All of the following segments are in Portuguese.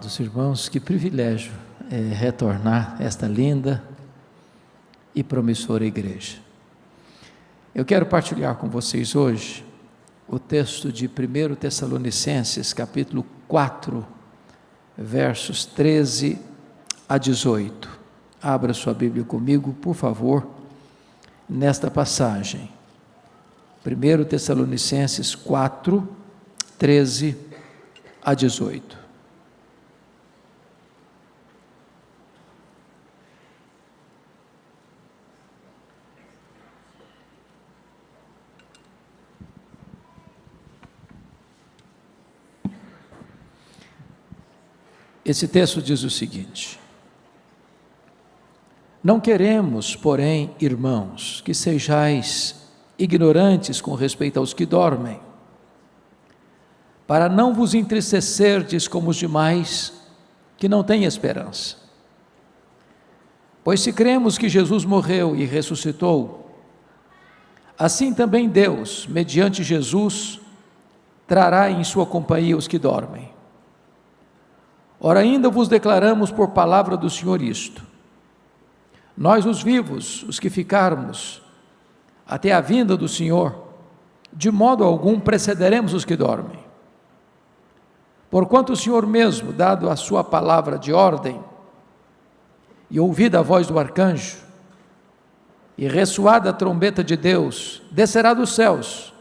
Dos irmãos, que privilégio retornar a esta linda e promissora igreja. Eu quero partilhar com vocês hoje o texto de 1 Tessalonicenses, capítulo 4, versos 13 a 18. Abra sua Bíblia comigo, por favor, nesta passagem. 1 Tessalonicenses 4, 13 a 18. Esse texto diz o seguinte: não queremos, porém, irmãos, que sejais ignorantes com respeito aos que dormem, para não vos entristecerdes como os demais, que não têm esperança. Pois se cremos que Jesus morreu e ressuscitou, assim também Deus, mediante Jesus, trará em sua companhia os que dormem. Ora, ainda vos declaramos por palavra do Senhor isto: nós os vivos, os que ficarmos, até a vinda do Senhor, de modo algum precederemos os que dormem. Porquanto o Senhor mesmo, dado a sua palavra de ordem, e ouvida a voz do arcanjo, e ressoada a trombeta de Deus, descerá dos céus,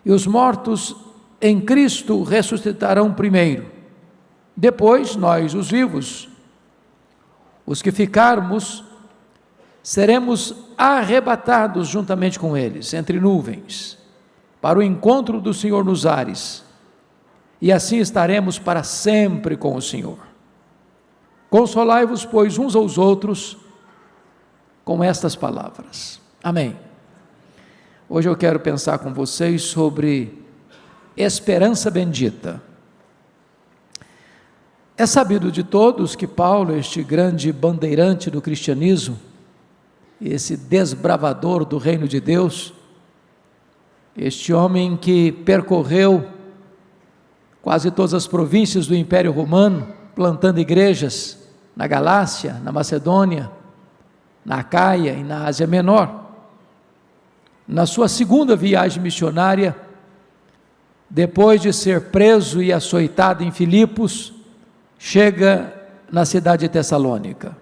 e os mortos em Cristo ressuscitarão primeiro. Depois, nós, os vivos, os que ficarmos, seremos arrebatados juntamente com eles, entre nuvens, para o encontro do Senhor nos ares, e assim estaremos para sempre com o Senhor. Consolai-vos, pois, uns aos outros, com estas palavras. Amém. Hoje eu quero pensar com vocês sobre esperança bendita. É sabido de todos que Paulo, este grande bandeirante do cristianismo, esse desbravador do reino de Deus, este homem que percorreu quase todas as províncias do Império Romano, plantando igrejas na Galácia, na Macedônia, na Acaia e na Ásia Menor. Na sua segunda viagem missionária, depois de ser preso e açoitado em Filipos, chega na cidade de Tessalônica.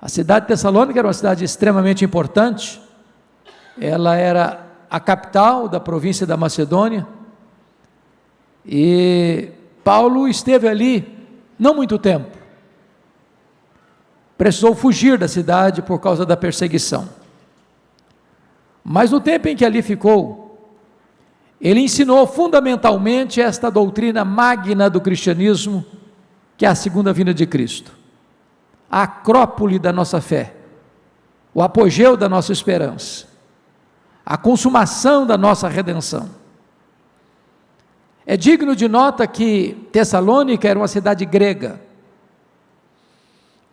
A cidade de Tessalônica era uma cidade extremamente importante, ela era a capital da província da Macedônia, e Paulo esteve ali não muito tempo, precisou fugir da cidade por causa da perseguição, mas no tempo em que ali ficou, ele ensinou fundamentalmente esta doutrina magna do cristianismo, que é a segunda vinda de Cristo, a acrópole da nossa fé, o apogeu da nossa esperança, a consumação da nossa redenção. É digno de nota que Tessalônica era uma cidade grega,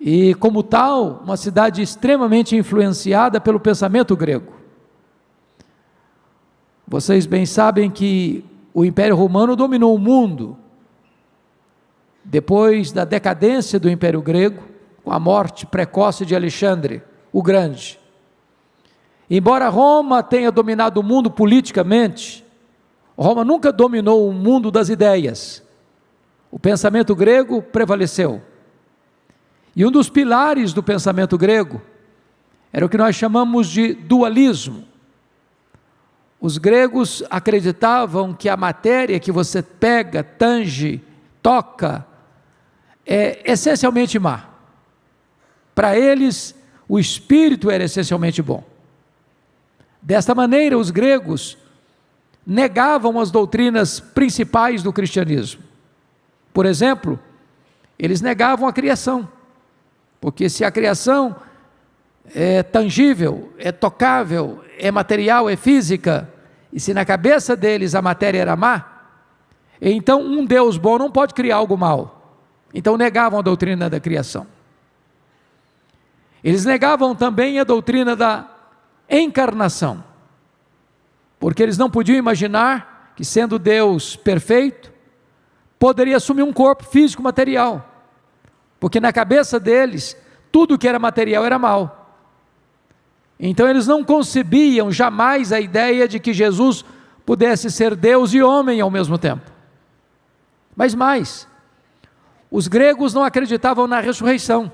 e como tal, uma cidade extremamente influenciada pelo pensamento grego. Vocês bem sabem que o Império Romano dominou o mundo, depois da decadência do Império Grego, com a morte precoce de Alexandre o Grande. Embora Roma tenha dominado o mundo politicamente, Roma nunca dominou o mundo das ideias. O pensamento grego prevaleceu. E um dos pilares do pensamento grego era o que nós chamamos de dualismo. Os gregos acreditavam que a matéria que você pega, tange, toca, é essencialmente má. Para eles, o espírito era essencialmente bom. Desta maneira, os gregos negavam as doutrinas principais do cristianismo. Por exemplo, eles negavam a criação, porque se a criação é tangível, é tocável, é material, é física, e se na cabeça deles a matéria era má, então um Deus bom não pode criar algo mal. Então negavam a doutrina da criação. Eles negavam também a doutrina da encarnação, porque eles não podiam imaginar que, sendo Deus perfeito, poderia assumir um corpo físico material, porque na cabeça deles, tudo que era material era mal. Então eles não concebiam jamais a ideia de que Jesus pudesse ser Deus e homem ao mesmo tempo. Mas mais, os gregos não acreditavam na ressurreição.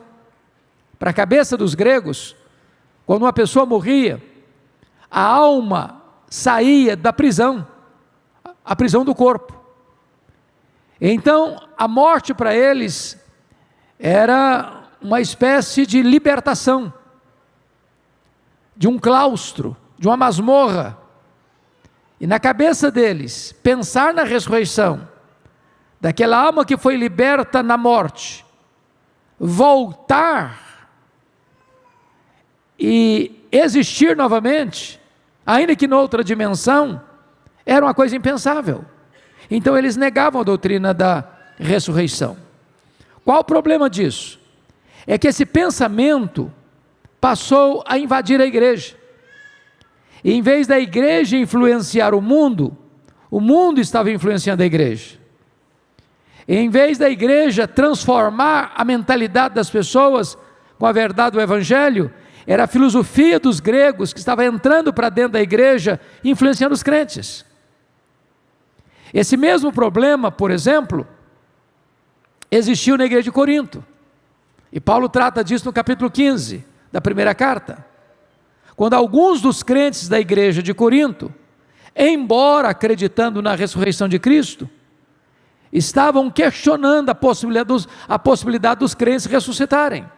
Para a cabeça dos gregos, quando uma pessoa morria, a alma saía da prisão, a prisão do corpo. Então, a morte para eles era uma espécie de libertação, de um claustro, de uma masmorra. E na cabeça deles, pensar na ressurreição, daquela alma que foi liberta na morte, voltar e existir novamente, ainda que noutra dimensão, era uma coisa impensável. Então eles negavam a doutrina da ressurreição. Qual o problema disso? É que esse pensamento passou a invadir a igreja. E em vez da igreja influenciar o mundo estava influenciando a igreja. E em vez da igreja transformar a mentalidade das pessoas com a verdade do evangelho, era a filosofia dos gregos que estava entrando para dentro da igreja, influenciando os crentes. Esse mesmo problema, por exemplo, existiu na igreja de Corinto. E Paulo trata disso no capítulo 15 da primeira carta. Quando alguns dos crentes da igreja de Corinto, embora acreditando na ressurreição de Cristo, estavam questionando a possibilidade dos crentes ressuscitarem.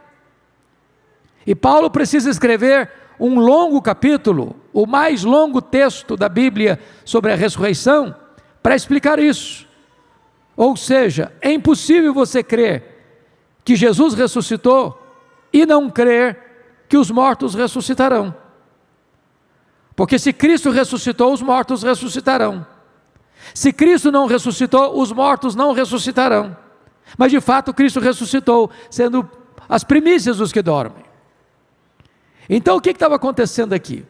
E Paulo precisa escrever um longo capítulo, o mais longo texto da Bíblia sobre a ressurreição, para explicar isso. Ou seja, é impossível você crer que Jesus ressuscitou e não crer que os mortos ressuscitarão. Porque se Cristo ressuscitou, os mortos ressuscitarão. Se Cristo não ressuscitou, os mortos não ressuscitarão. Mas de fato Cristo ressuscitou, sendo as primícias dos que dormem. Então o que estava acontecendo aqui?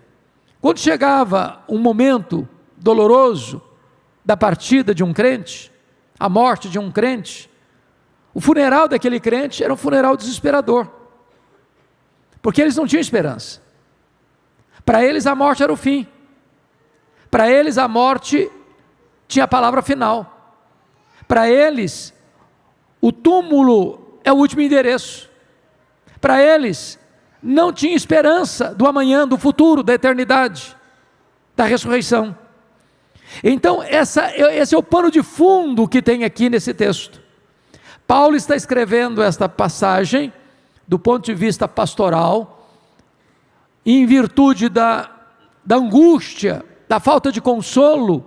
Quando chegava um momento doloroso da partida de um crente, a morte de um crente, o funeral daquele crente era um funeral desesperador, porque eles não tinham esperança. Para eles a morte era o fim, para eles a morte tinha a palavra final, para eles o túmulo é o último endereço, para eles não tinha esperança do amanhã, do futuro, da eternidade, da ressurreição. Então esse é o pano de fundo que tem aqui nesse texto. Paulo está escrevendo esta passagem do ponto de vista pastoral, em virtude da angústia, da falta de consolo,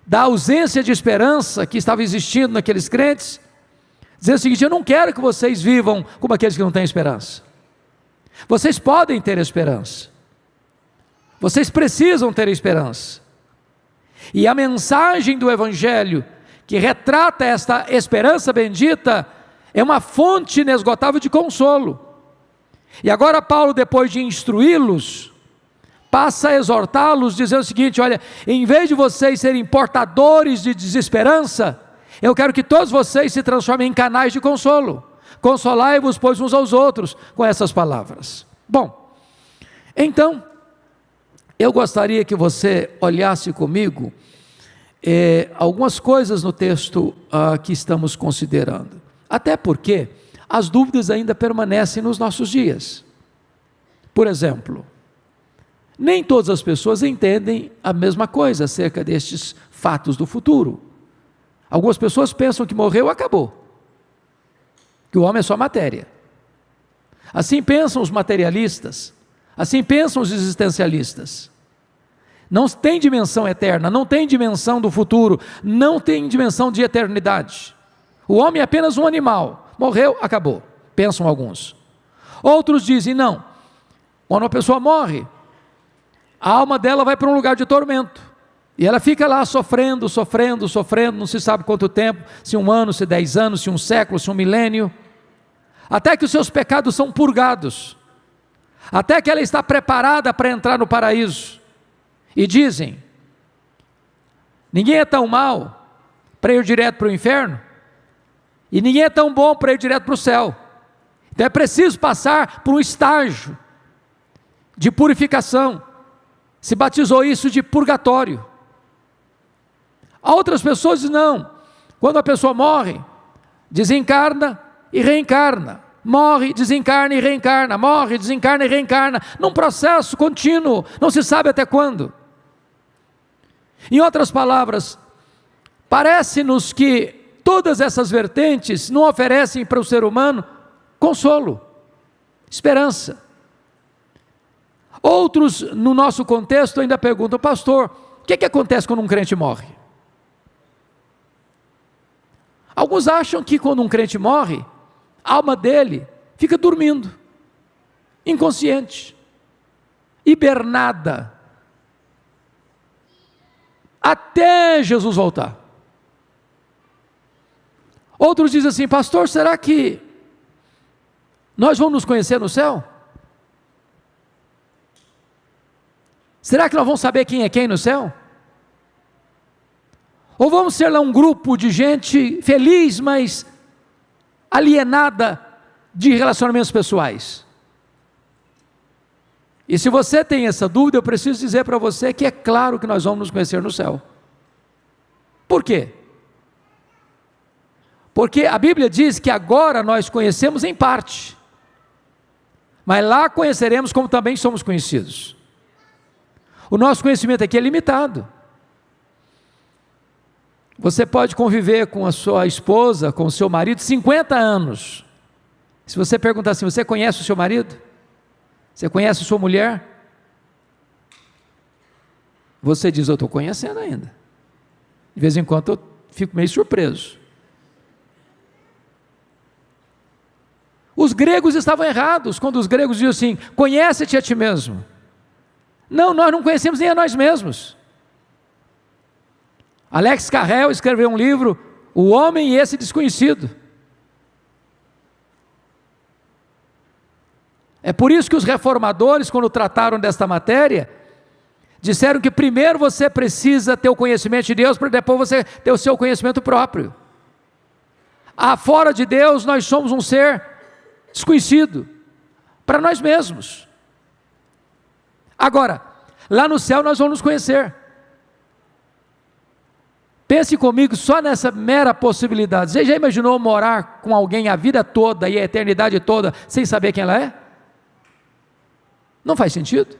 da ausência de esperança que estava existindo naqueles crentes, dizendo o seguinte: eu não quero que vocês vivam como aqueles que não têm esperança. Vocês podem ter esperança, vocês precisam ter esperança, e a mensagem do evangelho que retrata esta esperança bendita é uma fonte inesgotável de consolo. E agora Paulo, depois de instruí-los, passa a exortá-los, dizendo o seguinte: olha, em vez de vocês serem portadores de desesperança, eu quero que todos vocês se transformem em canais de consolo. Consolai-vos, pois, uns aos outros, com essas palavras. Bom, então, eu gostaria que você olhasse comigo algumas coisas no texto que estamos considerando, até porque as dúvidas ainda permanecem nos nossos dias. Por exemplo, nem todas as pessoas entendem a mesma coisa acerca destes fatos do futuro. Algumas pessoas pensam que morreu, acabou, que o homem é só matéria. Assim pensam os materialistas, assim pensam os existencialistas. Não tem dimensão eterna, não tem dimensão do futuro, não tem dimensão de eternidade. O homem é apenas um animal, morreu, acabou, pensam alguns. Outros dizem, não, quando uma pessoa morre, a alma dela vai para um lugar de tormento, e ela fica lá sofrendo, não se sabe quanto tempo, se 1 ano, se 10 anos, se 1 século, se 1 milênio, até que os seus pecados são purgados, até que ela está preparada para entrar no paraíso. E dizem, ninguém é tão mau para ir direto para o inferno, e ninguém é tão bom para ir direto para o céu. Então é preciso passar por um estágio de purificação. Se batizou isso de purgatório. Há outras pessoas dizem não, quando a pessoa morre, desencarna e reencarna, morre, desencarna e reencarna, morre, desencarna e reencarna, num processo contínuo, não se sabe até quando. Em outras palavras, parece-nos que todas essas vertentes não oferecem para o ser humano consolo, esperança. Outros, no nosso contexto, ainda perguntam, pastor, o que acontece quando um crente morre? Alguns acham que quando um crente morre, a alma dele fica dormindo, inconsciente, hibernada, até Jesus voltar. Outros dizem assim, pastor, será que nós vamos nos conhecer no céu? Será que nós vamos saber quem é quem no céu? Ou vamos ser lá um grupo de gente feliz, mas alienada de relacionamentos pessoais? E se você tem essa dúvida, eu preciso dizer para você que é claro que nós vamos nos conhecer no céu. Por quê? Porque a Bíblia diz que agora nós conhecemos em parte, mas lá conheceremos como também somos conhecidos. O nosso conhecimento aqui é limitado. Você pode conviver com a sua esposa, com o seu marido, 50 anos. Se você perguntar assim, você conhece o seu marido? Você conhece a sua mulher? Você diz, eu estou conhecendo ainda. De vez em quando eu fico meio surpreso. Os gregos estavam errados, quando os gregos diziam assim, conhece-te a ti mesmo. Não, nós não conhecemos nem a nós mesmos. Alex Carrel escreveu um livro, O Homem e Esse Desconhecido. É por isso que os reformadores, quando trataram desta matéria, disseram que primeiro você precisa ter o conhecimento de Deus, para depois você ter o seu conhecimento próprio. Fora de Deus, nós somos um ser desconhecido, para nós mesmos. Agora, lá no céu nós vamos nos conhecer. Pense comigo só nessa mera possibilidade. Você já imaginou morar com alguém a vida toda e a eternidade toda, sem saber quem ela é? Não faz sentido.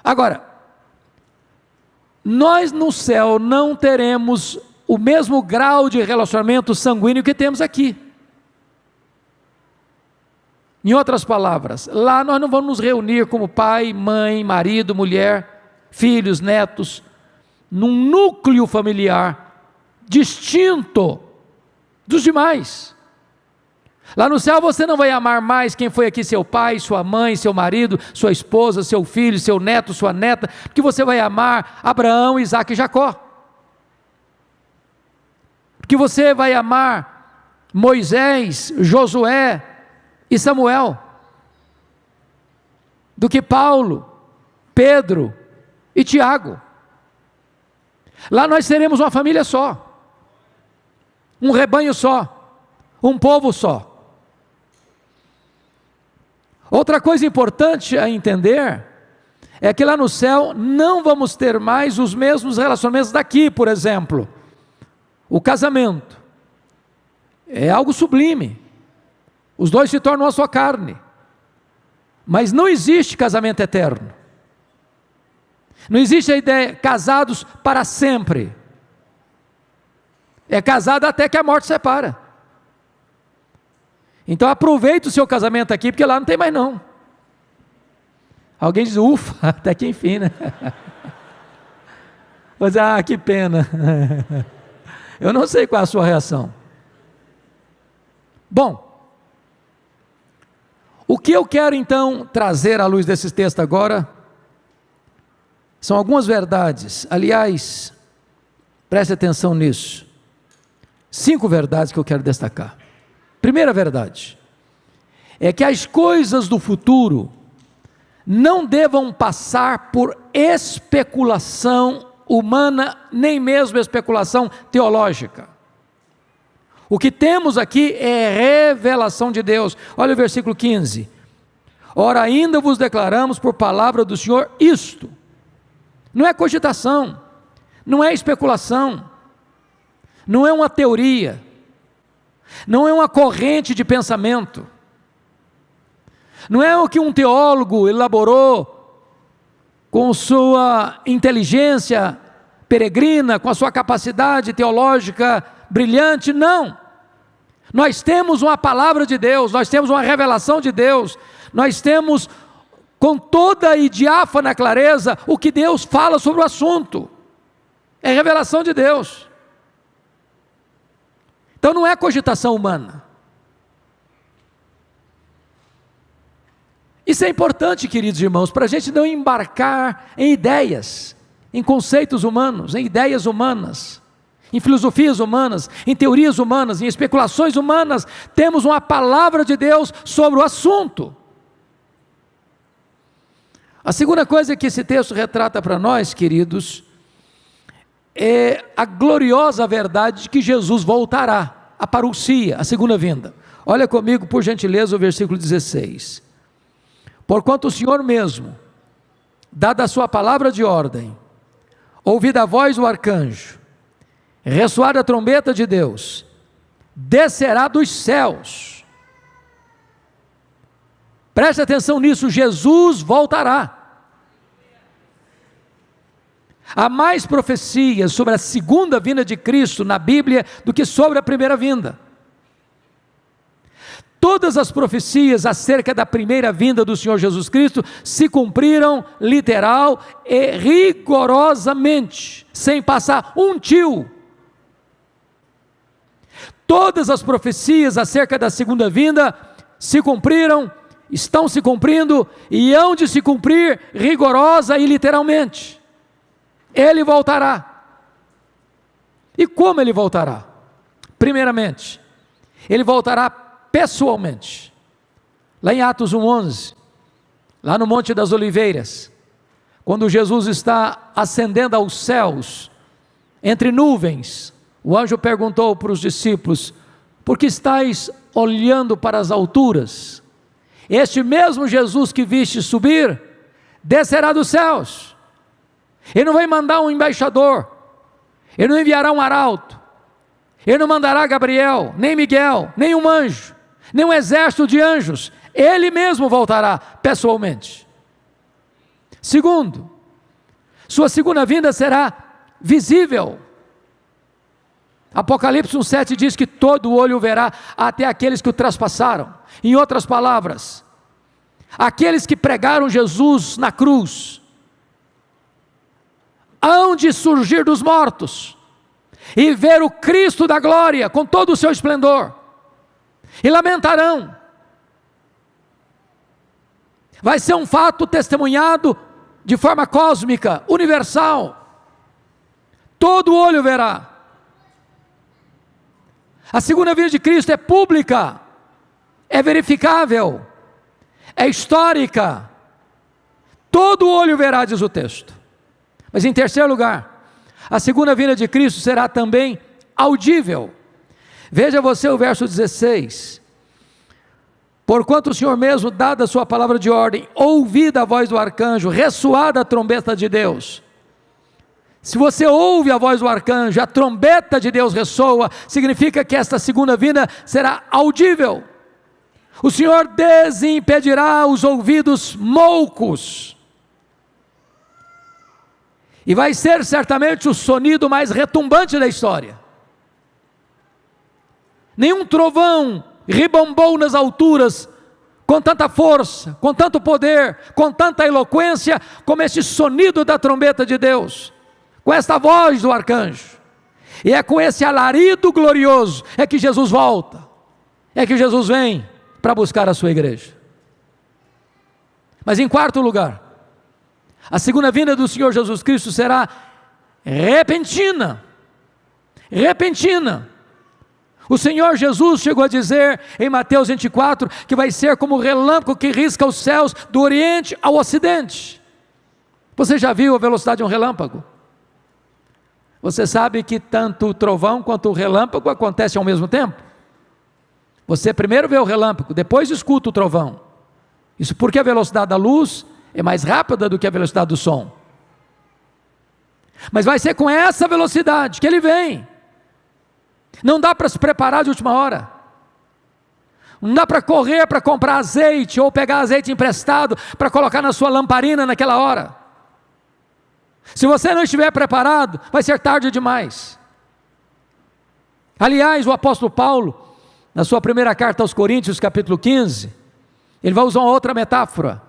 Agora, nós no céu não teremos o mesmo grau de relacionamento sanguíneo que temos aqui. Em outras palavras, lá nós não vamos nos reunir como pai, mãe, marido, mulher, filhos, netos, num núcleo familiar distinto dos demais. Lá no céu você não vai amar mais quem foi aqui seu pai, sua mãe, seu marido, sua esposa, seu filho, seu neto, sua neta, porque você vai amar Abraão, Isaque e Jacó. Porque você vai amar Moisés, Josué e Samuel, do que Paulo, Pedro e Tiago. Lá nós seremos uma família só, um rebanho só, um povo só. Outra coisa importante a entender é que lá no céu não vamos ter mais os mesmos relacionamentos daqui, por exemplo. O casamento é algo sublime, os dois se tornam uma só carne, mas não existe casamento eterno, não existe a ideia casados para sempre, é casado até que a morte separa. Então aproveite o seu casamento aqui, porque lá não tem mais não. Alguém diz, ufa, até que enfim, né? Mas, que pena. Eu não sei qual é a sua reação. Bom, o que eu quero então trazer à luz desses textos agora, são algumas verdades. Aliás, preste atenção nisso. 5 verdades que eu quero destacar. Primeira verdade, é que as coisas do futuro não devam passar por especulação humana, nem mesmo especulação teológica. O que temos aqui é revelação de Deus. Olha o versículo 15. Ora, ainda vos declaramos por palavra do Senhor isto. Não é cogitação, não é especulação, não é uma teoria, não é uma corrente de pensamento, não é o que um teólogo elaborou com sua inteligência peregrina, com a sua capacidade teológica brilhante, não. Nós temos uma palavra de Deus, nós temos uma revelação de Deus, nós temos com toda e diáfana clareza o que Deus fala sobre o assunto, é revelação de Deus. Então não é cogitação humana. Isso é importante, queridos irmãos, para a gente não embarcar em ideias, em conceitos humanos, em ideias humanas, em filosofias humanas, em teorias humanas, em especulações humanas. Temos uma palavra de Deus sobre o assunto. A segunda coisa que esse texto retrata para nós, queridos, é a gloriosa verdade de que Jesus voltará, a parousia, a segunda vinda. Olha comigo, por gentileza, o versículo 16. Porquanto o Senhor mesmo, dada a sua palavra de ordem, ouvida a voz do arcanjo, ressoar a trombeta de Deus, descerá dos céus. Preste atenção nisso, Jesus voltará. Há mais profecias sobre a segunda vinda de Cristo na Bíblia do que sobre a primeira vinda. Todas as profecias acerca da primeira vinda do Senhor Jesus Cristo se cumpriram literal e rigorosamente, sem passar um tio. Todas as profecias acerca da segunda vinda se cumpriram, estão se cumprindo e hão de se cumprir rigorosa e literalmente. Ele voltará. E como ele voltará? Primeiramente, ele voltará pessoalmente. Lá em Atos 1:11, lá no Monte das Oliveiras, quando Jesus está ascendendo aos céus, entre nuvens, o anjo perguntou para os discípulos: por que estáis olhando para as alturas? Este mesmo Jesus que viste subir, descerá dos céus. Ele não vai mandar um embaixador, ele não enviará um arauto, ele não mandará Gabriel, nem Miguel, nem um anjo, nem um exército de anjos. Ele mesmo voltará pessoalmente. Segundo, sua segunda vinda será visível. Apocalipse 1:7 diz que todo olho o verá, até aqueles que o traspassaram. Em outras palavras, aqueles que pregaram Jesus na cruz hão de surgir dos mortos e ver o Cristo da glória com todo o seu esplendor, e lamentarão. Vai ser um fato testemunhado de forma cósmica, universal. Todo olho verá. A segunda vinda de Cristo é pública, é verificável, é histórica. Todo olho verá, diz o texto. Mas em terceiro lugar, a segunda vinda de Cristo será também audível. Veja você o verso 16. Porquanto o Senhor mesmo, dada a sua palavra de ordem, ouvida a voz do arcanjo, ressoada a trombeta de Deus. Se você ouve a voz do arcanjo, a trombeta de Deus ressoa, significa que esta segunda vinda será audível. O Senhor desimpedirá os ouvidos moucos. E vai ser certamente o sonido mais retumbante da história. Nenhum trovão ribombou nas alturas com tanta força, com tanto poder, com tanta eloquência, como este sonido da trombeta de Deus, com esta voz do arcanjo. E é com esse alarido glorioso é que Jesus volta, é que Jesus vem para buscar a sua igreja. Mas em quarto lugar, a segunda vinda do Senhor Jesus Cristo será repentina. Repentina. O Senhor Jesus chegou a dizer em Mateus 24 que vai ser como o relâmpago que risca os céus do oriente ao ocidente. Você já viu a velocidade de um relâmpago? Você sabe que tanto o trovão quanto o relâmpago acontecem ao mesmo tempo? Você primeiro vê o relâmpago, depois escuta o trovão. Isso porque a velocidade da luz é mais rápida do que a velocidade do som. Mas vai ser com essa velocidade que ele vem. Não dá para se preparar de última hora. Não dá para correr para comprar azeite ou pegar azeite emprestado para colocar na sua lamparina naquela hora. Se você não estiver preparado, vai ser tarde demais. Aliás, o apóstolo Paulo, na sua primeira carta aos Coríntios, capítulo 15, ele vai usar uma outra metáfora.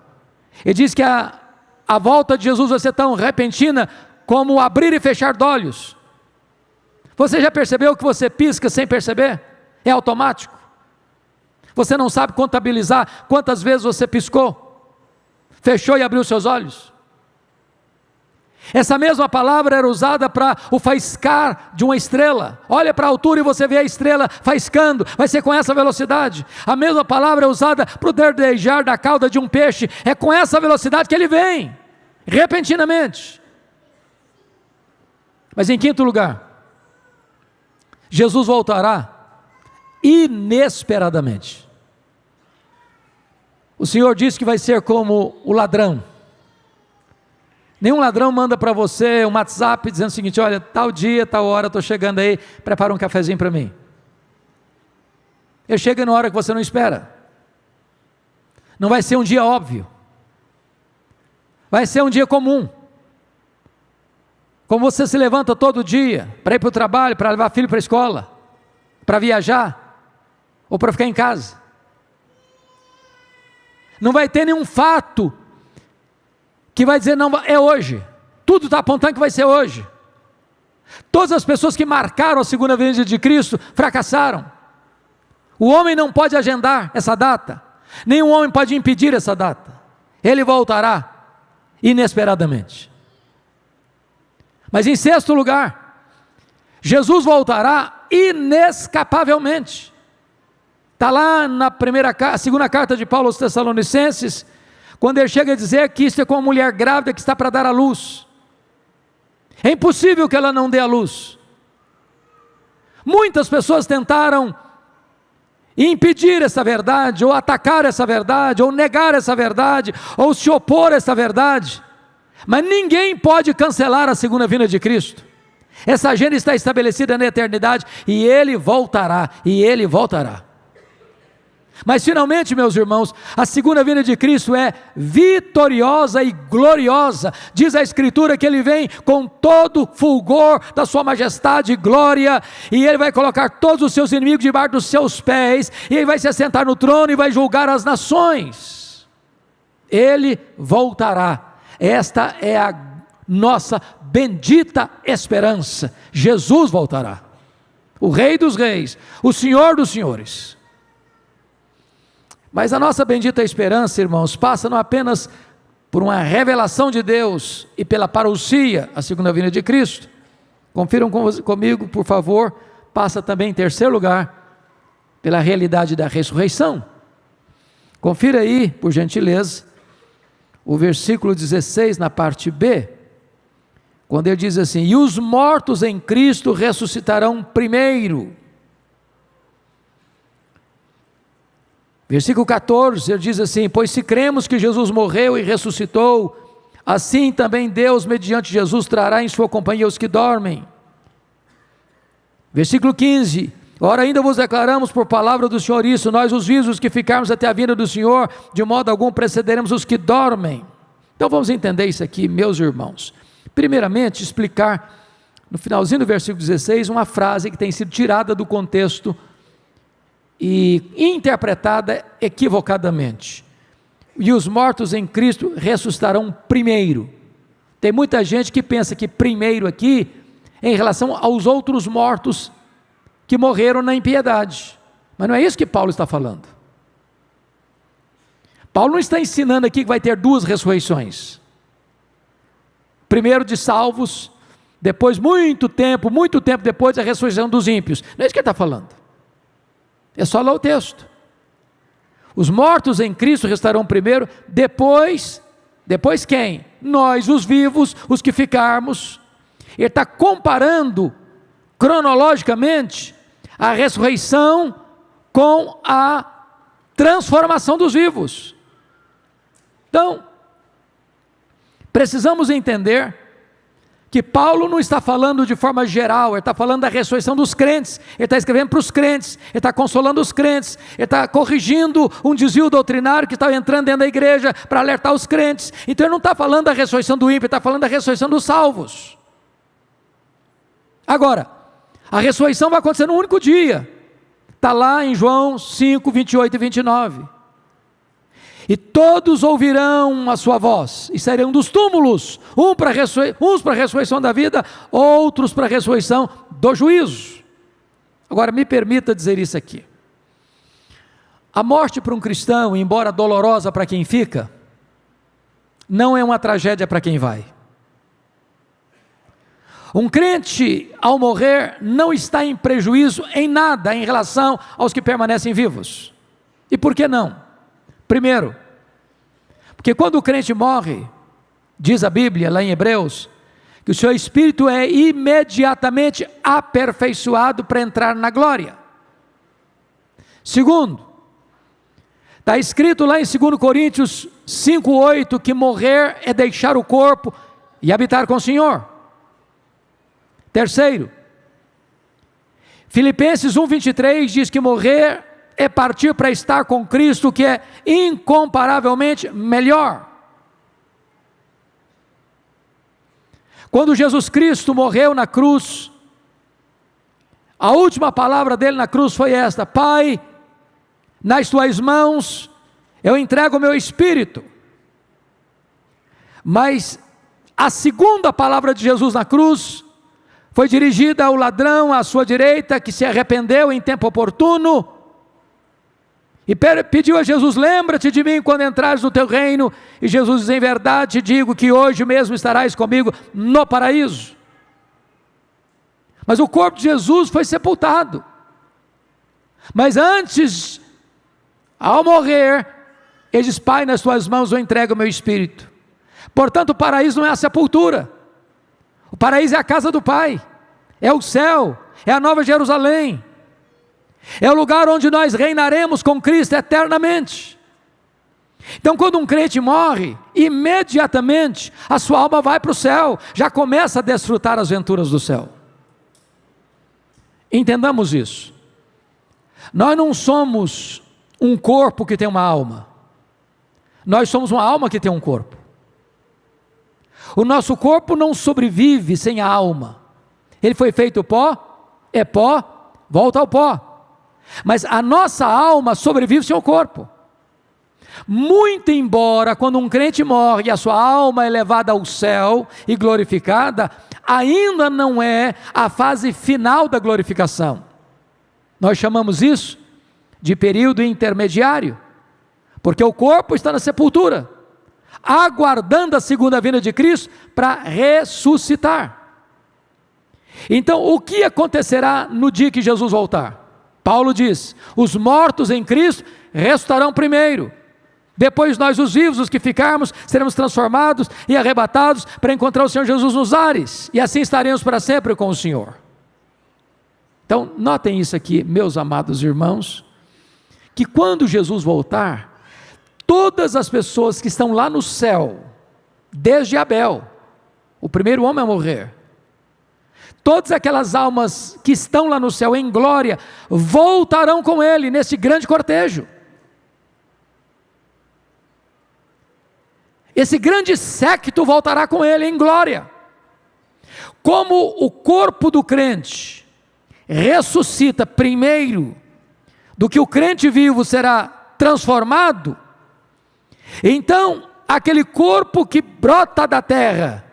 Ele diz que a volta de Jesus vai ser tão repentina como o abrir e fechar de olhos. Você já percebeu que você pisca sem perceber? É automático. Você não sabe contabilizar quantas vezes você piscou, fechou e abriu seus olhos. Essa mesma palavra era usada para o faiscar de uma estrela. Olha para a altura e você vê a estrela faiscando, vai ser com essa velocidade. A mesma palavra é usada para o derdejar da cauda de um peixe, é com essa velocidade que ele vem, repentinamente. Mas em quinto lugar, Jesus voltará inesperadamente. O Senhor disse que vai ser como o ladrão. Nenhum ladrão manda para você um WhatsApp dizendo o seguinte: olha, tal dia, tal hora, estou chegando aí, prepara um cafezinho para mim. Ele chega na hora que você não espera. Não vai ser um dia óbvio. Vai ser um dia comum. Como você se levanta todo dia para ir para o trabalho, para levar filho para a escola, para viajar, ou para ficar em casa. Não vai ter nenhum fato que vai dizer, não, é hoje. Tudo está apontando que vai ser hoje. Todas as pessoas que marcaram a segunda vinda de Cristo fracassaram. O homem não pode agendar essa data. Nenhum homem pode impedir essa data. Ele voltará inesperadamente. Mas em sexto lugar, Jesus voltará inescapavelmente. Está lá na segunda carta de Paulo aos Tessalonicenses, quando ele chega a dizer que isso é como uma mulher grávida que está para dar à luz. É impossível que ela não dê à luz. Muitas pessoas tentaram impedir essa verdade, ou atacar essa verdade, ou negar essa verdade, ou se opor a essa verdade, mas ninguém pode cancelar a segunda vinda de Cristo. Essa agenda está estabelecida na eternidade, e Ele voltará, e Ele voltará. Mas finalmente, meus irmãos, a segunda vinda de Cristo é vitoriosa e gloriosa. Diz a Escritura que Ele vem com todo fulgor da sua majestade e glória, e Ele vai colocar todos os seus inimigos debaixo dos seus pés, e Ele vai se assentar no trono e vai julgar as nações. Ele voltará. Esta é a nossa bendita esperança. Jesus voltará, o Rei dos Reis, o Senhor dos Senhores. Mas a nossa bendita esperança, irmãos, passa não apenas por uma revelação de Deus e pela parousia, a segunda vinda de Cristo. Confiram comigo, por favor, passa também em terceiro lugar, pela realidade da ressurreição. Confira aí, por gentileza, o versículo 16 na parte B, quando ele diz assim: e os mortos em Cristo ressuscitarão primeiro. Versículo 14, ele diz assim: pois se cremos que Jesus morreu e ressuscitou, assim também Deus, mediante Jesus, trará em sua companhia os que dormem. Versículo 15, ora ainda vos declaramos por palavra do Senhor isso, nós os vivos que ficarmos até a vinda do Senhor, de modo algum precederemos os que dormem. Então vamos entender isso aqui, meus irmãos. Primeiramente, explicar, no finalzinho do versículo 16, uma frase que tem sido tirada do contexto e interpretada equivocadamente. E os mortos em Cristo ressuscitarão primeiro. Tem muita gente que pensa que primeiro aqui é em relação aos outros mortos que morreram na impiedade, mas não é isso que Paulo está falando. Paulo não está ensinando aqui que vai ter duas ressurreições, primeiro de salvos, depois muito tempo depois a ressurreição dos ímpios. Não é isso que ele está falando. É só ler o texto. Os mortos em Cristo restarão primeiro, depois quem? Nós, os vivos, os que ficarmos. Ele está comparando cronologicamente a ressurreição com a transformação dos vivos. Então, precisamos entender que Paulo não está falando de forma geral, ele está falando da ressurreição dos crentes, ele está escrevendo para os crentes, ele está consolando os crentes, ele está corrigindo um desvio doutrinário que estava entrando dentro da igreja para alertar os crentes. Então ele não está falando da ressurreição do ímpio, ele está falando da ressurreição dos salvos. Agora, a ressurreição vai acontecer num único dia, está lá em João 5, 28 e 29. E todos ouvirão a sua voz, e sairão dos túmulos, uns para a ressurreição da vida, outros para a ressurreição do juízo. Agora me permita dizer isso aqui. A morte para um cristão, embora dolorosa para quem fica, não é uma tragédia para quem vai. Um crente, ao morrer, não está em prejuízo em nada em relação aos que permanecem vivos. E por que não? Primeiro, porque quando o crente morre, diz a Bíblia lá em Hebreus, que o seu espírito é imediatamente aperfeiçoado para entrar na glória. Segundo, está escrito lá em 2 Coríntios 5:8, que morrer é deixar o corpo e habitar com o Senhor. Terceiro, Filipenses 1:23 diz que morrer é partir para estar com Cristo, que é incomparavelmente melhor. Quando Jesus Cristo morreu na cruz, a última palavra dele na cruz foi esta: Pai, nas tuas mãos eu entrego o meu espírito. Mas a segunda palavra de Jesus na cruz foi dirigida ao ladrão à sua direita, que se arrependeu em tempo oportuno, e pediu a Jesus: lembra-te de mim quando entrares no teu reino. E Jesus diz: em verdade te digo que hoje mesmo estarás comigo no paraíso. Mas o corpo de Jesus foi sepultado. Mas antes, ao morrer, ele diz: Pai, nas tuas mãos eu entrego o meu espírito. Portanto, o paraíso não é a sepultura. O paraíso é a casa do Pai, é o céu, é a nova Jerusalém. É o lugar onde nós reinaremos com Cristo eternamente. Então, quando um crente morre, imediatamente a sua alma vai para o céu, já começa a desfrutar as venturas do céu. Entendamos isso. Nós não somos um corpo que tem uma alma, nós somos uma alma que tem um corpo. O nosso corpo não sobrevive sem a alma. Ele foi feito pó, é pó, volta ao pó. Mas a nossa alma sobrevive sem o corpo. Muito embora quando um crente morre e a sua alma é levada ao céu e glorificada, ainda não é a fase final da glorificação. Nós chamamos isso de período intermediário, porque o corpo está na sepultura, aguardando a segunda vinda de Cristo para ressuscitar. Então, o que acontecerá no dia que Jesus voltar? Paulo diz: os mortos em Cristo ressuscitarão primeiro, depois nós os vivos, os que ficarmos, seremos transformados e arrebatados para encontrar o Senhor Jesus nos ares, e assim estaremos para sempre com o Senhor. Então, notem isso aqui, meus amados irmãos, que quando Jesus voltar, todas as pessoas que estão lá no céu, desde Abel, o primeiro homem a morrer, todas aquelas almas que estão lá no céu em glória, voltarão com ele nesse grande cortejo. Esse grande séquito voltará com ele em glória. Como o corpo do crente ressuscita primeiro do que o crente vivo será transformado, então aquele corpo que brota da terra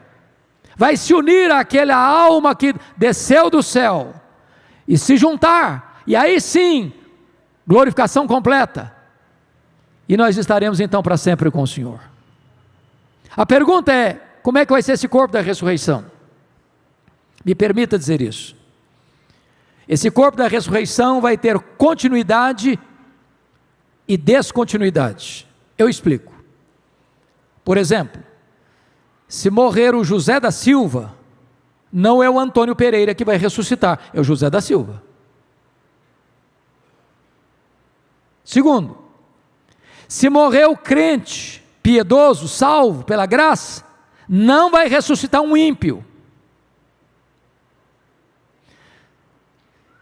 vai se unir àquela alma que desceu do céu e se juntar, e aí sim, glorificação completa, e nós estaremos então para sempre com o Senhor. A pergunta é: como é que vai ser esse corpo da ressurreição? Me permita dizer isso. Esse corpo da ressurreição vai ter continuidade e descontinuidade. Eu explico. Por exemplo, se morrer o José da Silva não é o Antônio Pereira que vai ressuscitar, é o José da Silva. Segundo, se morreu crente, piedoso, salvo pela graça, não vai ressuscitar um ímpio.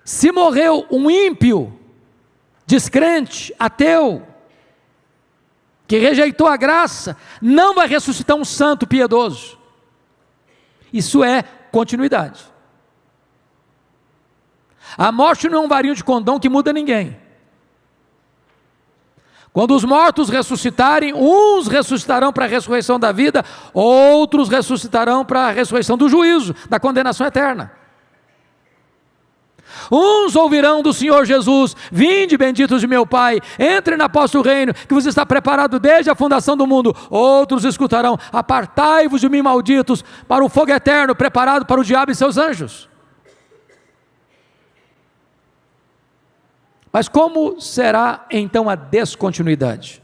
Se morreu um ímpio, descrente, ateu, que rejeitou a graça, não vai ressuscitar um santo piedoso. Isso é continuidade. A morte não é um varinho de condão que muda ninguém. Quando os mortos ressuscitarem, uns ressuscitarão para a ressurreição da vida, outros ressuscitarão para a ressurreição do juízo, da condenação eterna. Uns ouvirão do Senhor Jesus: vinde, benditos de meu Pai, entre na posse do reino, que vos está preparado desde a fundação do mundo. Outros escutarão: apartai-vos de mim, malditos, para o fogo eterno, preparado para o diabo e seus anjos. Mas como será então a descontinuidade?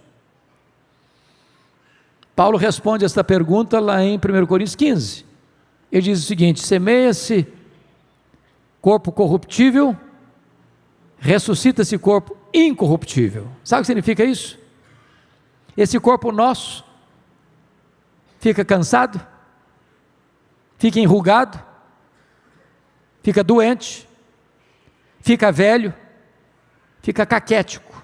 Paulo responde esta pergunta lá em 1 Coríntios 15. Ele diz o seguinte: semeia-se corpo corruptível, ressuscita-se corpo incorruptível. Sabe o que significa isso? Esse corpo nosso fica cansado, fica enrugado, fica doente, fica velho, fica caquético.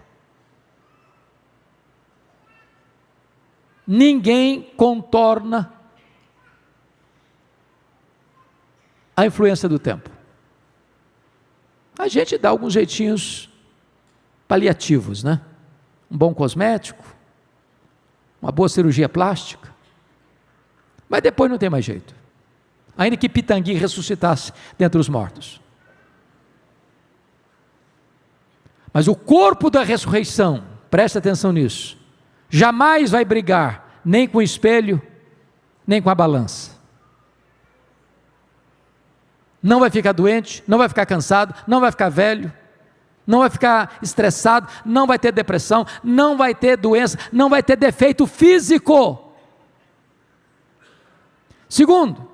Ninguém contorna a influência do tempo. A gente dá alguns jeitinhos paliativos, né? Um bom cosmético, uma boa cirurgia plástica, mas depois não tem mais jeito. Ainda que Pitangui ressuscitasse dentre os mortos. Mas o corpo da ressurreição, presta atenção nisso, jamais vai brigar nem com o espelho, nem com a balança. Não vai ficar doente, não vai ficar cansado, não vai ficar velho, não vai ficar estressado, não vai ter depressão, não vai ter doença, não vai ter defeito físico. Segundo,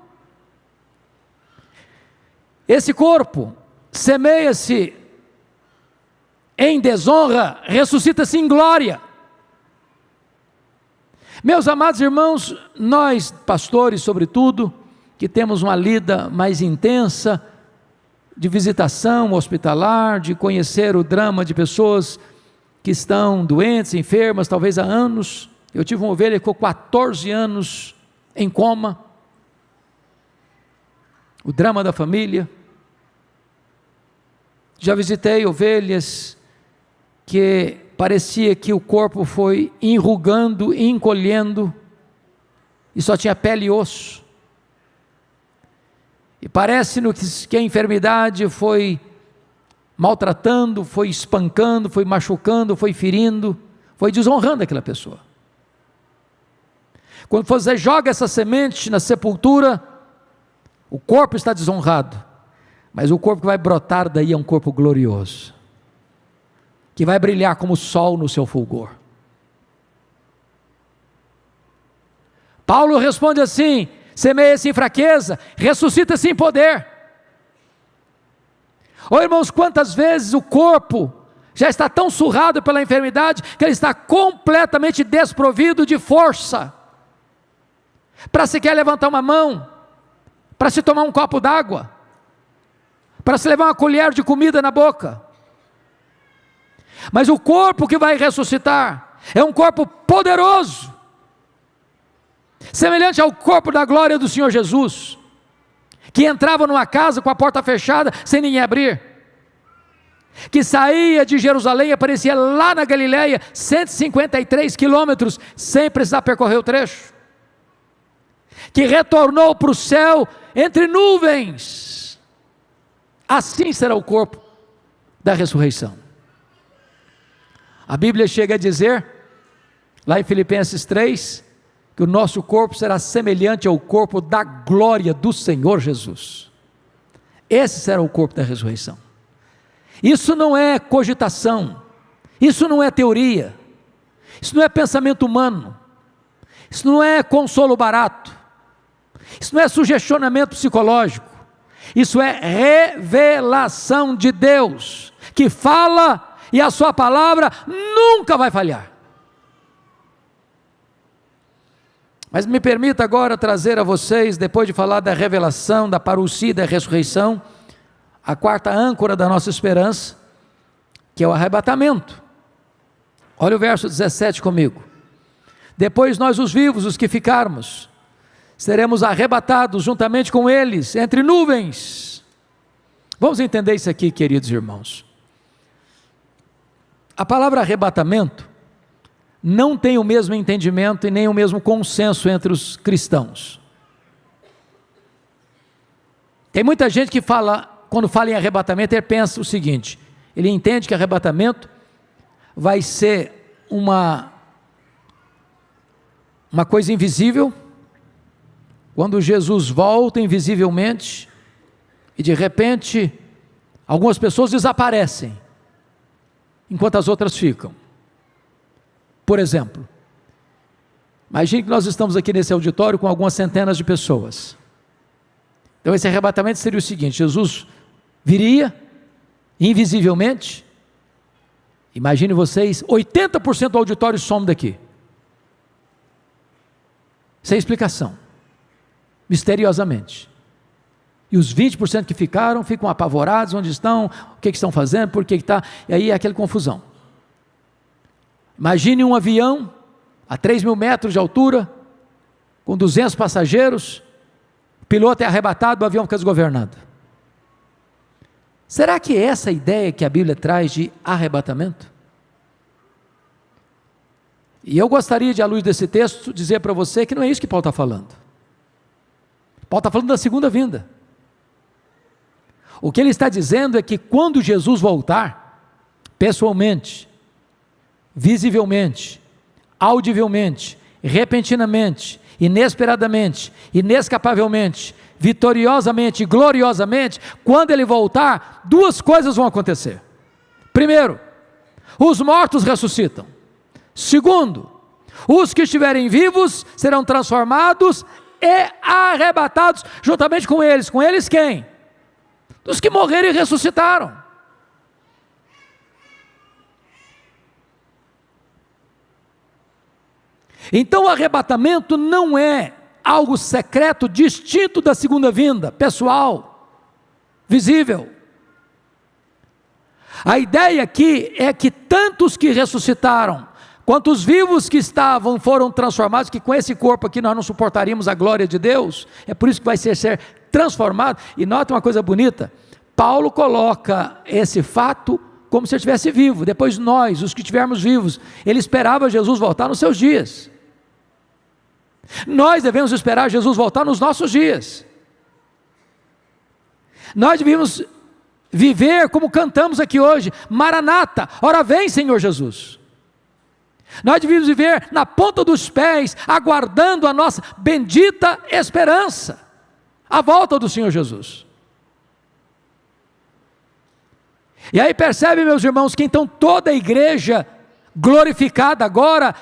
esse corpo semeia-se em desonra, ressuscita-se em glória. Meus amados irmãos, nós pastores sobretudo, que temos uma lida mais intensa de visitação hospitalar, de conhecer o drama de pessoas que estão doentes, enfermas, talvez há anos. Eu tive uma ovelha que ficou 14 anos em coma. O drama da família. Já visitei ovelhas que parecia que o corpo foi enrugando, encolhendo, e só tinha pele e osso. E parece-nos que a enfermidade foi maltratando, foi espancando, foi machucando, foi ferindo, foi desonrando aquela pessoa. Quando você joga essa semente na sepultura, o corpo está desonrado, mas o corpo que vai brotar daí é um corpo glorioso, que vai brilhar como o sol no seu fulgor. Paulo responde assim: semeia-se em fraqueza, ressuscita-se em poder. Irmãos, quantas vezes o corpo já está tão surrado pela enfermidade, que ele está completamente desprovido de força, para sequer levantar uma mão, para se tomar um copo d'água, para se levar uma colher de comida na boca. Mas o corpo que vai ressuscitar é um corpo poderoso, semelhante ao corpo da glória do Senhor Jesus, que entrava numa casa com a porta fechada, sem ninguém abrir, que saía de Jerusalém e aparecia lá na Galileia, 153 quilômetros, sem precisar percorrer o trecho, que retornou para o céu entre nuvens. Assim será o corpo da ressurreição. A Bíblia chega a dizer, lá em Filipenses 3, que o nosso corpo será semelhante ao corpo da glória do Senhor Jesus. Esse será o corpo da ressurreição. Isso não é cogitação, isso não é teoria, isso não é pensamento humano, isso não é consolo barato, isso não é sugestionamento psicológico, Isso é revelação de Deus, que fala e a sua palavra nunca vai falhar. Mas me permita agora trazer a vocês, depois de falar da revelação, da parousia e da ressurreição, a quarta âncora da nossa esperança, que é o arrebatamento. Olha o verso 17 comigo. Depois nós os vivos, os que ficarmos, seremos arrebatados juntamente com eles, entre nuvens. Vamos entender isso aqui, queridos irmãos. A palavra arrebatamento não tem o mesmo entendimento e nem o mesmo consenso entre os cristãos. Tem muita gente que fala, quando fala em arrebatamento, ele pensa o seguinte: ele entende que arrebatamento vai ser uma coisa invisível, quando Jesus volta invisivelmente, e de repente, algumas pessoas desaparecem, enquanto as outras ficam. Por exemplo, imagine que nós estamos aqui nesse auditório com algumas centenas de pessoas. Então esse arrebatamento seria o seguinte: Jesus viria invisivelmente, imagine vocês, 80% do auditório some daqui, sem explicação, misteriosamente, e os 20% que ficaram, ficam apavorados, onde estão, o que estão fazendo, por que está, e aí é aquela confusão. Imagine um avião a 3.000 metros de altura, com 200 passageiros, o piloto é arrebatado, o avião fica desgovernado. Será que é essa a ideia que a Bíblia traz de arrebatamento? E eu gostaria de, à luz desse texto, dizer para você que não é isso que Paulo está falando. Paulo está falando da segunda vinda. O que ele está dizendo é que quando Jesus voltar, pessoalmente, visivelmente, audivelmente, repentinamente, inesperadamente, inescapavelmente, vitoriosamente, gloriosamente, quando ele voltar, duas coisas vão acontecer. Primeiro, os mortos ressuscitam. Segundo, os que estiverem vivos serão transformados e arrebatados juntamente com eles. Com eles quem? Dos que morreram e ressuscitaram. Então o arrebatamento não é algo secreto, distinto da segunda vinda, pessoal, visível. A ideia aqui é que tanto os que ressuscitaram, quanto os vivos que estavam, foram transformados, que com esse corpo aqui nós não suportaríamos a glória de Deus, é por isso que vai ser transformado. E nota uma coisa bonita, Paulo coloca esse fato como se ele estivesse vivo, depois nós, os que estivermos vivos, ele esperava Jesus voltar nos seus dias. Nós devemos esperar Jesus voltar nos nossos dias. Nós devemos viver como cantamos aqui hoje: Maranata, ora vem Senhor Jesus. Nós devemos viver na ponta dos pés, aguardando a nossa bendita esperança, a volta do Senhor Jesus. E aí percebe, meus irmãos, que então toda a igreja glorificada agora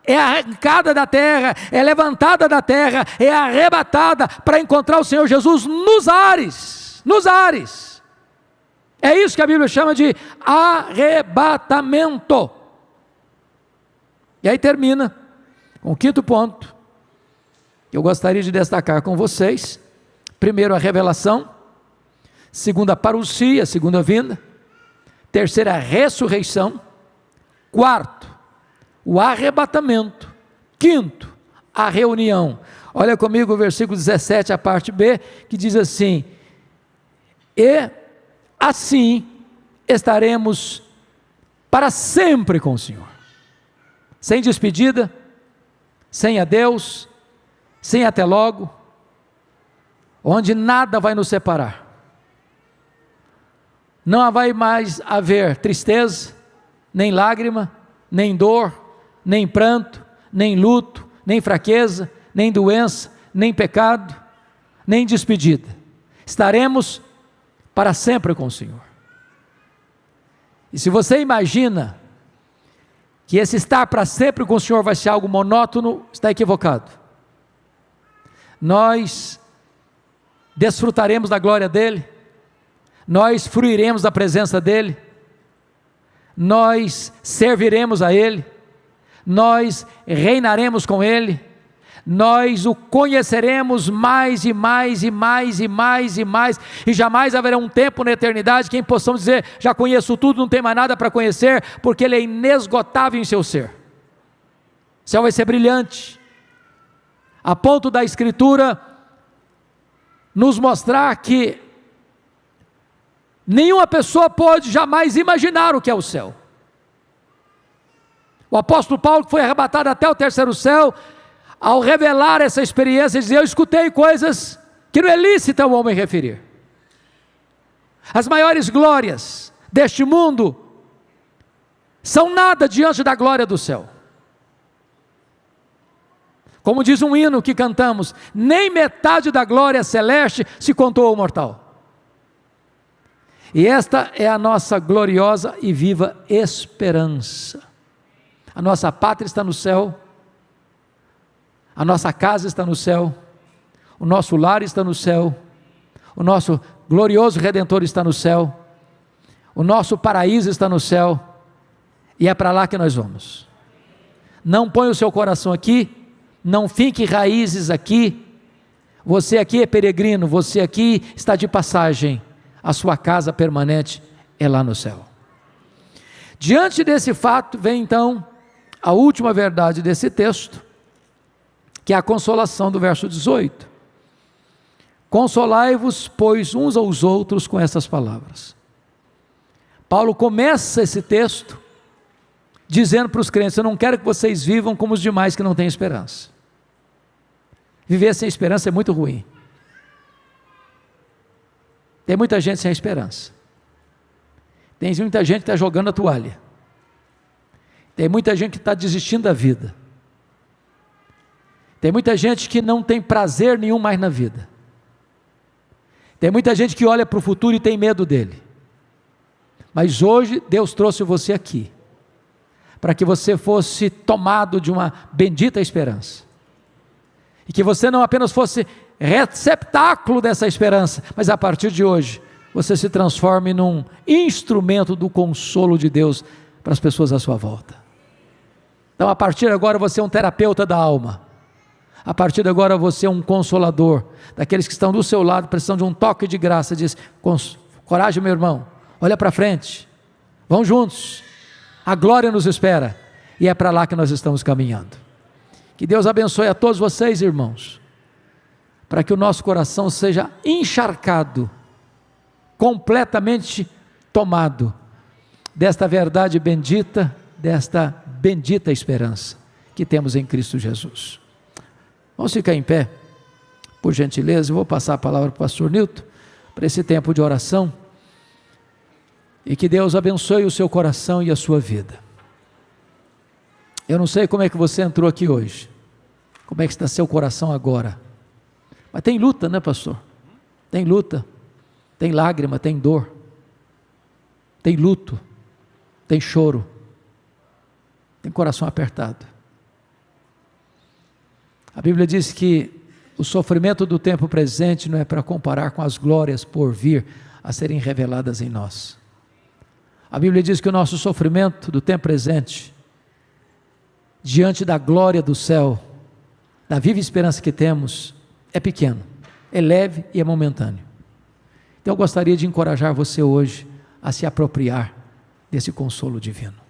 é arrancada da terra, é levantada da terra, é arrebatada para encontrar o Senhor Jesus nos ares, nos ares. É isso que a Bíblia chama de arrebatamento. E aí termina com o quinto ponto, que eu gostaria de destacar com vocês. Primeiro, a revelação. Segundo, a parousia, a segunda vinda. Terceiro, a ressurreição. Quarto, o arrebatamento. Quinto, a reunião. Olha comigo o versículo 17, a parte B, que diz assim: e assim estaremos para sempre com o Senhor. Sem despedida, sem adeus, sem até logo, onde nada vai nos separar. Não vai mais haver tristeza, nem lágrima, nem dor, nem pranto, nem luto, nem fraqueza, nem doença, nem pecado, nem despedida. Estaremos para sempre com o Senhor. E se você imagina que esse estar para sempre com o Senhor vai ser algo monótono, está equivocado. Nós desfrutaremos da glória dEle, nós fruiremos da presença dEle, nós serviremos a Ele, nós reinaremos com Ele, nós o conheceremos mais e mais e mais e mais e mais, e jamais haverá um tempo na eternidade que possamos dizer, já conheço tudo, não tem mais nada para conhecer, porque Ele é inesgotável em seu ser. O céu vai ser brilhante, a ponto da Escritura nos mostrar que nenhuma pessoa pode jamais imaginar o que é o céu. O apóstolo Paulo, que foi arrebatado até o terceiro céu, ao revelar essa experiência, dizia: eu escutei coisas que não é lícito ao homem referir. As maiores glórias deste mundo são nada diante da glória do céu. Como diz um hino que cantamos, nem metade da glória celeste se contou ao mortal. E esta é a nossa gloriosa e viva esperança. A nossa pátria está no céu, a nossa casa está no céu, o nosso lar está no céu, o nosso glorioso Redentor está no céu, o nosso paraíso está no céu, e é para lá que nós vamos. Não ponha o seu coração aqui, não fique raízes aqui, você aqui é peregrino, você aqui está de passagem, a sua casa permanente é lá no céu. Diante desse fato, vem então a última verdade desse texto, que é a consolação do verso 18. Consolai-vos, pois, uns aos outros com essas palavras. Paulo começa esse texto dizendo para os crentes: eu não quero que vocês vivam como os demais que não têm esperança. Viver sem esperança é muito ruim. Tem muita gente sem esperança. Tem muita gente que está jogando a toalha. Tem muita gente que está desistindo da vida. Tem muita gente que não tem prazer nenhum mais na vida. Tem muita gente que olha para o futuro e tem medo dele. Mas hoje Deus trouxe você aqui, para que você fosse tomado de uma bendita esperança. E que você não apenas fosse receptáculo dessa esperança, mas a partir de hoje, você se transforme num instrumento do consolo de Deus para as pessoas à sua volta. Então, a partir de agora, você é um terapeuta da alma. A partir de agora, você é um consolador daqueles que estão do seu lado, precisando de um toque de graça. Diz: coragem, meu irmão, olha para frente, vamos juntos, a glória nos espera, e é para lá que nós estamos caminhando. Que Deus abençoe a todos vocês, irmãos, para que o nosso coração seja encharcado, completamente tomado desta verdade bendita, desta bendita esperança que temos em Cristo Jesus. Vamos ficar em pé, por gentileza. Eu vou passar a palavra para o pastor Nilton, para esse tempo de oração, e que Deus abençoe o seu coração e a sua vida. Eu não sei como é que você entrou aqui hoje, como é que está seu coração agora, mas tem luta, né, pastor? Tem luta, tem lágrima, tem dor, tem luto, tem choro, tem coração apertado. A Bíblia diz que o sofrimento do tempo presente não é para comparar com as glórias por vir a serem reveladas em nós. A Bíblia diz que o nosso sofrimento do tempo presente, diante da glória do céu, da viva esperança que temos, é pequeno, é leve e é momentâneo. Então eu gostaria de encorajar você hoje a se apropriar desse consolo divino.